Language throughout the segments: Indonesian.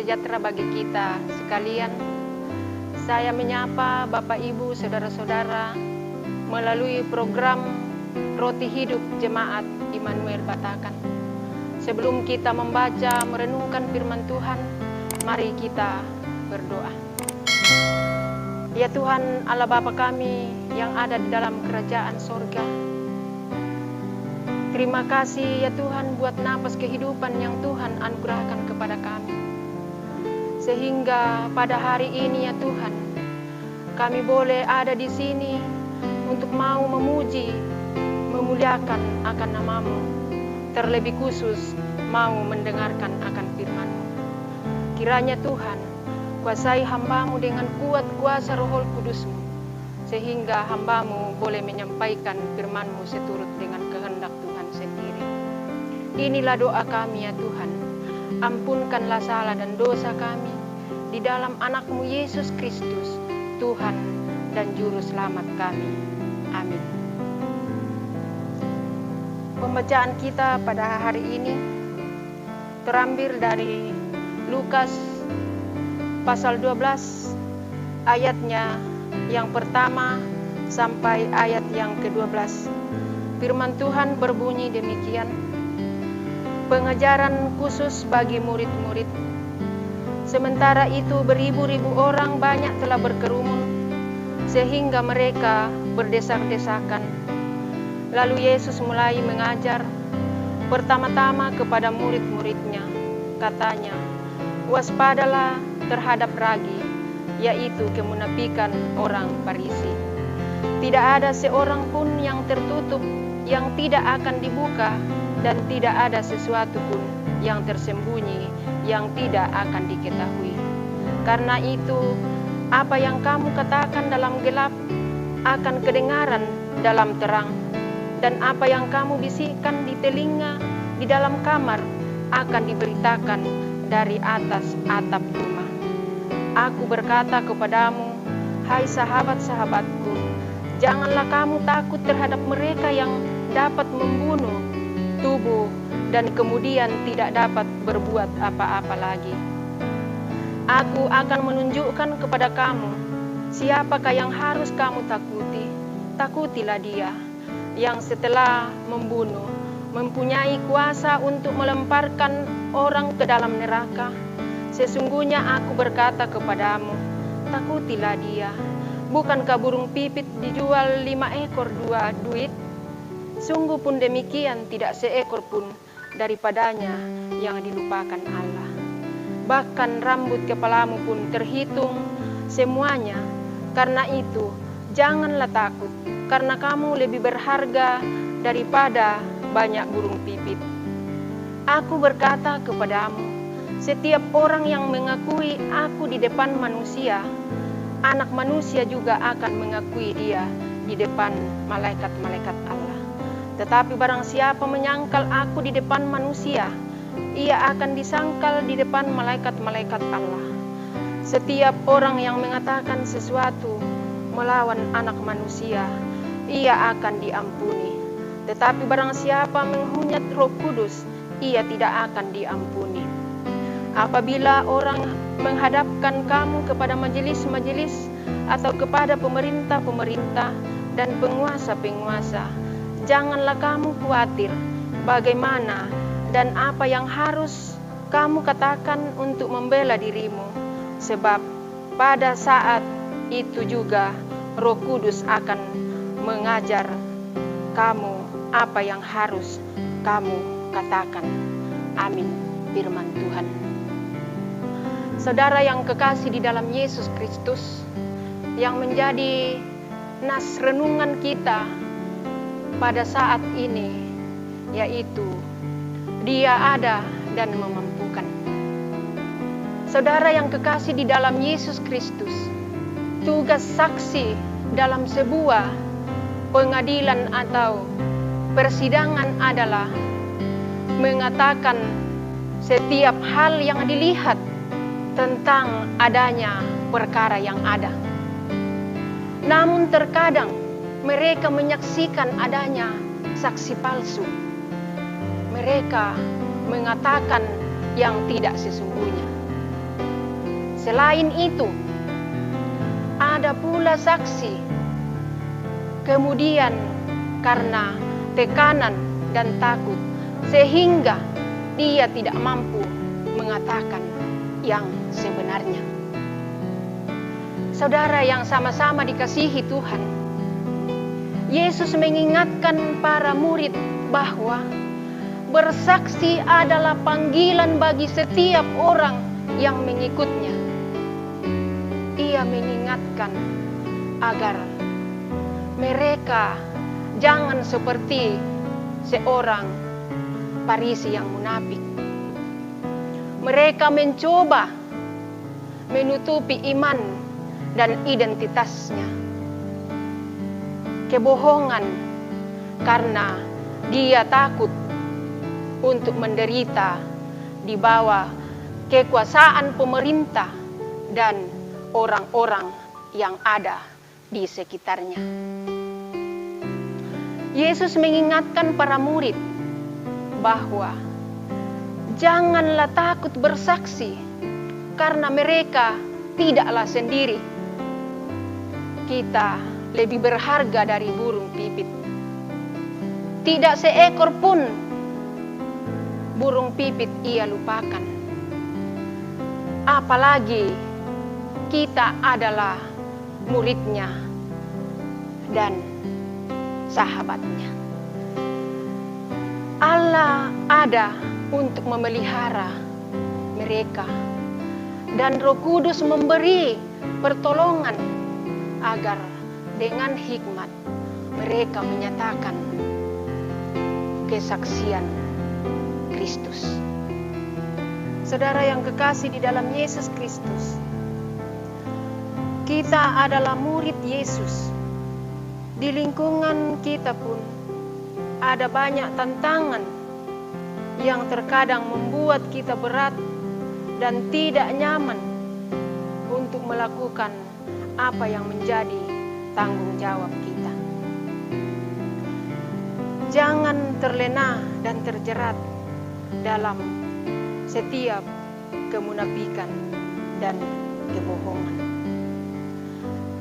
sejahtera bagi kita sekalian. Saya menyapa Bapak Ibu, saudara-saudara melalui program Roti Hidup Jemaat Immanuel Batakan. Sebelum kita membaca merenungkan firman Tuhan, mari kita berdoa. Ya Tuhan Allah Bapa kami yang ada di dalam kerajaan sorga, terima kasih ya Tuhan buat napas kehidupan yang Tuhan anugerahkan kepada kami. Sehingga pada hari ini ya Tuhan, kami boleh ada di sini untuk mau memuji, memuliakan akan nama-Mu. Terlebih khusus mau mendengarkan akan firman-Mu. Kiranya Tuhan, kuasai hamba-Mu dengan kuat kuasa Roh Kudus-Mu, sehingga hamba-Mu boleh menyampaikan firman-Mu seturut dengan kehendak Tuhan sendiri. Inilah doa kami ya Tuhan, ampunkanlah salah dan dosa kami di dalam anak-Mu Yesus Kristus, Tuhan dan Juru Selamat kami. Amin. Pembacaan kita pada hari ini terambil dari Lukas pasal 12 ayatnya yang pertama sampai ayat yang ke-12. Firman Tuhan berbunyi demikian. Pengajaran khusus bagi murid-murid. Sementara itu beribu-ribu orang banyak telah berkerumun sehingga mereka berdesak-desakan. Lalu Yesus mulai mengajar pertama-tama kepada murid-muridnya. Katanya, waspadalah terhadap ragi, yaitu kemunafikan orang Farisi. Tidak ada seorang pun yang tertutup yang tidak akan dibuka, dan tidak ada sesuatu pun yang tersembunyi yang tidak akan diketahui. Karena itu, apa yang kamu katakan dalam gelap akan kedengaran dalam terang, dan apa yang kamu bisikkan di telinga di dalam kamar akan diberitakan dari atas atap rumah. Aku berkata kepadamu, hai sahabat-sahabatku, janganlah kamu takut terhadap mereka yang dapat membunuh tubuh dan kemudian tidak dapat berbuat apa-apa lagi. Aku akan menunjukkan kepada kamu siapakah yang harus kamu takuti. Takutilah dia yang setelah membunuh mempunyai kuasa untuk melemparkan orang ke dalam neraka. Sesungguhnya aku berkata kepadamu, takutilah dia. Bukankah burung pipit dijual 5 ekor 2 duit? Sungguh pun demikian tidak seekor pun daripadanya yang dilupakan Allah. Bahkan rambut kepalamu pun terhitung semuanya. Karena itu janganlah takut, karena kamu lebih berharga daripada banyak burung pipit. Aku berkata kepadamu, setiap orang yang mengakui aku di depan manusia, Anak Manusia juga akan mengakui dia di depan malaikat-malaikat Allah. Tetapi barang siapa menyangkal aku di depan manusia, ia akan disangkal di depan malaikat-malaikat Allah. Setiap orang yang mengatakan sesuatu melawan Anak Manusia, ia akan diampuni. Tetapi barang siapa menghujat Roh Kudus, ia tidak akan diampuni. Apabila orang menghadapkan kamu kepada majelis-majelis atau kepada pemerintah-pemerintah dan penguasa-penguasa, janganlah kamu khawatir bagaimana dan apa yang harus kamu katakan untuk membela dirimu, sebab pada saat itu juga Roh Kudus akan mengajar kamu apa yang harus kamu katakan. Amin. Firman Tuhan. Saudara yang kekasih di dalam Yesus Kristus, yang menjadi nas renungan kita pada saat ini, yaitu Dia ada dan memampukan. Saudara yang kekasih di dalam Yesus Kristus, tugas saksi dalam sebuah pengadilan atau persidangan adalah mengatakan setiap hal yang dilihat tentang adanya perkara yang ada. Namun terkadang mereka menyaksikan adanya saksi palsu. Mereka mengatakan yang tidak sesungguhnya. Selain itu, ada pula saksi. Kemudian karena tekanan dan takut, sehingga dia tidak mampu mengatakan yang sebenarnya. Saudara yang sama-sama dikasihi Tuhan, Yesus mengingatkan para murid bahwa bersaksi adalah panggilan bagi setiap orang yang mengikutnya. Ia mengingatkan agar mereka jangan seperti seorang Farisi yang munafik. Mereka mencoba menutupi iman dan identitasnya. Kebohongan karena dia takut untuk menderita di bawah kekuasaan pemerintah dan orang-orang yang ada di sekitarnya. Yesus mengingatkan para murid bahwa janganlah takut bersaksi karena mereka tidaklah sendiri. Kita lebih berharga dari burung pipit. Tidak seekor pun burung pipit ia lupakan. Apalagi kita adalah muridnya dan sahabatnya. Allah ada untuk memelihara mereka, dan Roh Kudus memberi pertolongan agar dengan hikmat mereka menyatakan kesaksian Kristus. Saudara yang kekasih di dalam Yesus Kristus, kita adalah murid Yesus. Di lingkungan kita pun ada banyak tantangan yang terkadang membuat kita berat dan tidak nyaman untuk melakukan apa yang menjadi tanggung jawab kita. Jangan terlena dan terjerat dalam setiap kemunafikan dan kebohongan.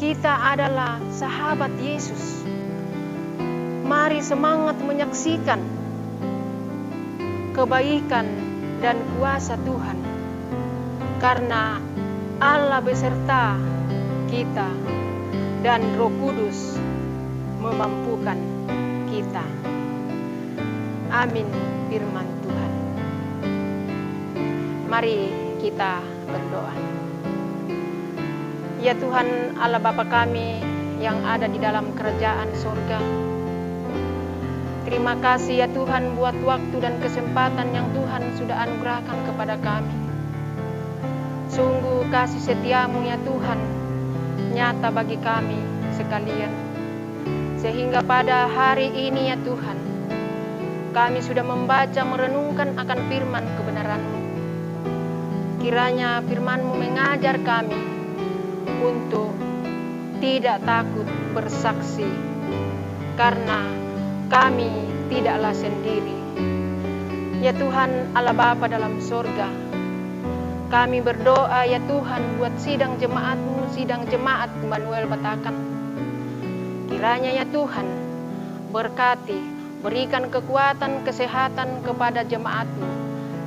Kita adalah sahabat Yesus. Mari semangat menyaksikan kebaikan dan kuasa Tuhan, karena Allah beserta kita dan Roh Kudus memampukan kita. Amin firman Tuhan. Mari kita berdoa. Ya Tuhan Allah Bapa kami yang ada di dalam kerajaan surga, terima kasih ya Tuhan buat waktu dan kesempatan yang Tuhan sudah anugerahkan kepada kami. Sungguh kasih setiamu ya Tuhan nyata bagi kami sekalian, sehingga pada hari ini ya Tuhan kami sudah membaca merenungkan akan firman kebenaran-Mu. Kiranya firman-Mu mengajar kami untuk tidak takut bersaksi, karena kami tidaklah sendiri. Ya Tuhan Allah Bapa dalam surga, kami berdoa ya Tuhan buat sidang jemaat-Mu, sidang jemaat Immanuel Batakan. Kiranya ya Tuhan berkati, berikan kekuatan, kesehatan kepada jemaat-Mu,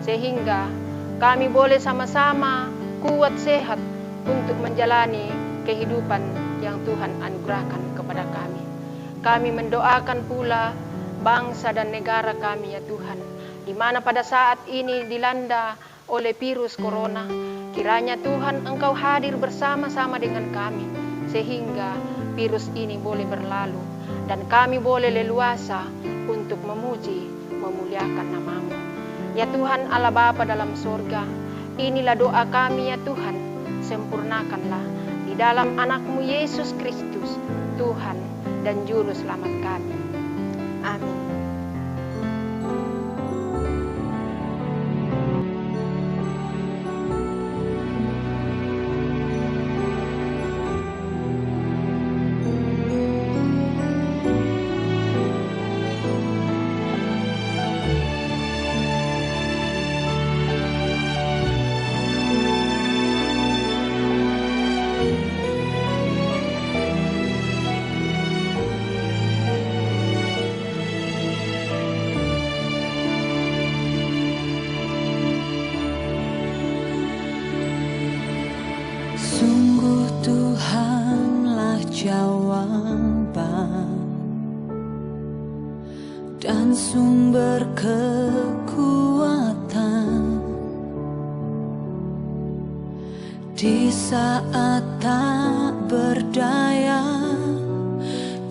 sehingga kami boleh sama-sama kuat sehat untuk menjalani kehidupan yang Tuhan anugerahkan kepada kami. Kami mendoakan pula bangsa dan negara kami ya Tuhan, di mana pada saat ini dilanda oleh virus corona. Kiranya Tuhan Engkau hadir bersama-sama dengan kami, sehingga virus ini boleh berlalu dan kami boleh leluasa untuk memuji, memuliakan nama-Mu. Ya Tuhan Allah Bapa dalam surga, inilah doa kami ya Tuhan, sempurnakanlah di dalam anak-Mu Yesus Kristus, Tuhan dan Juru Selamat kami. Amin. jawaban dan sumber kekuatan di saat tak berdaya.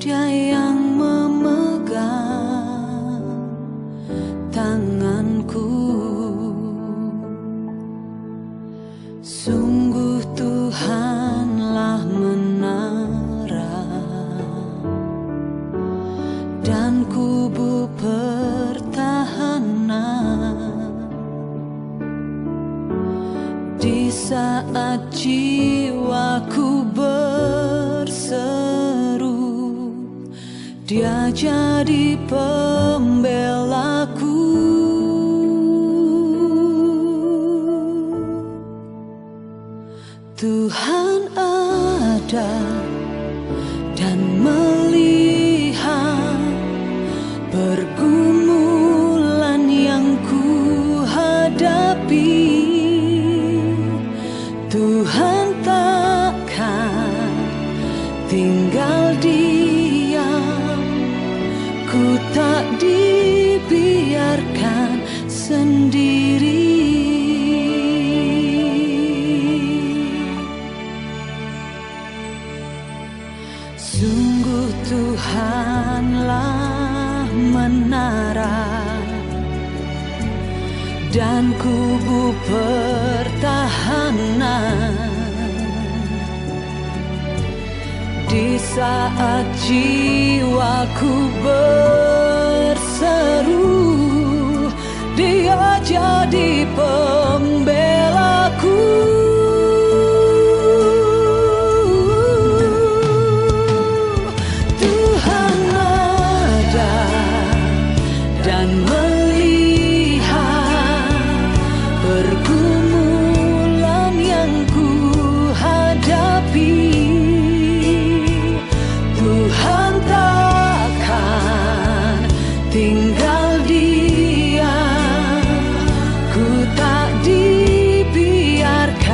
Dia yang memegang tanganku. Sungguh Tuhanlah menara dan kubu pertahanan di saat jiwaku berseru. Dia jadi pembelaku. Tuhan ada dan melihat pergumulan yang ku hadapi. Tuhan takkan tinggal diam, ku tak dibiarkan sendiri. Sungguh Tuhanlah menara dan kubu pertahanan di saat jiwaku berseru. Dia jadi pembelaku. Tuhan ada dan melihat pergumulan yang ku hadapi. Tuhan takkan tinggal diam, ku tak dibiarkan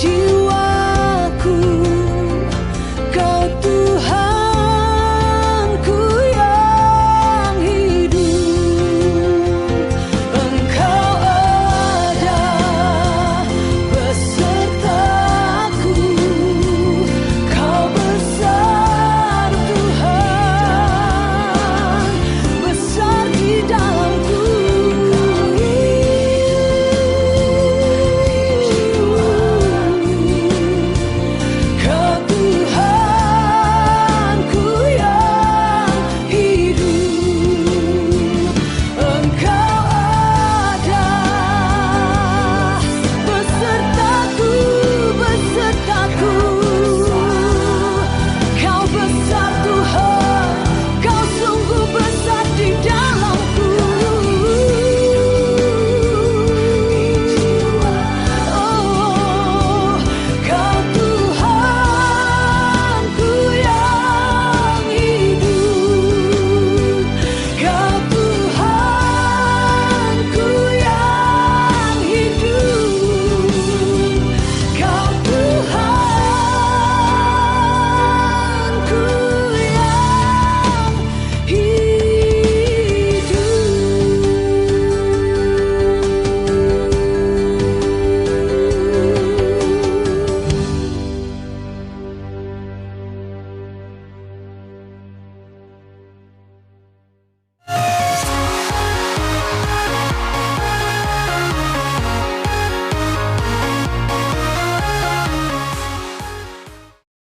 jiwa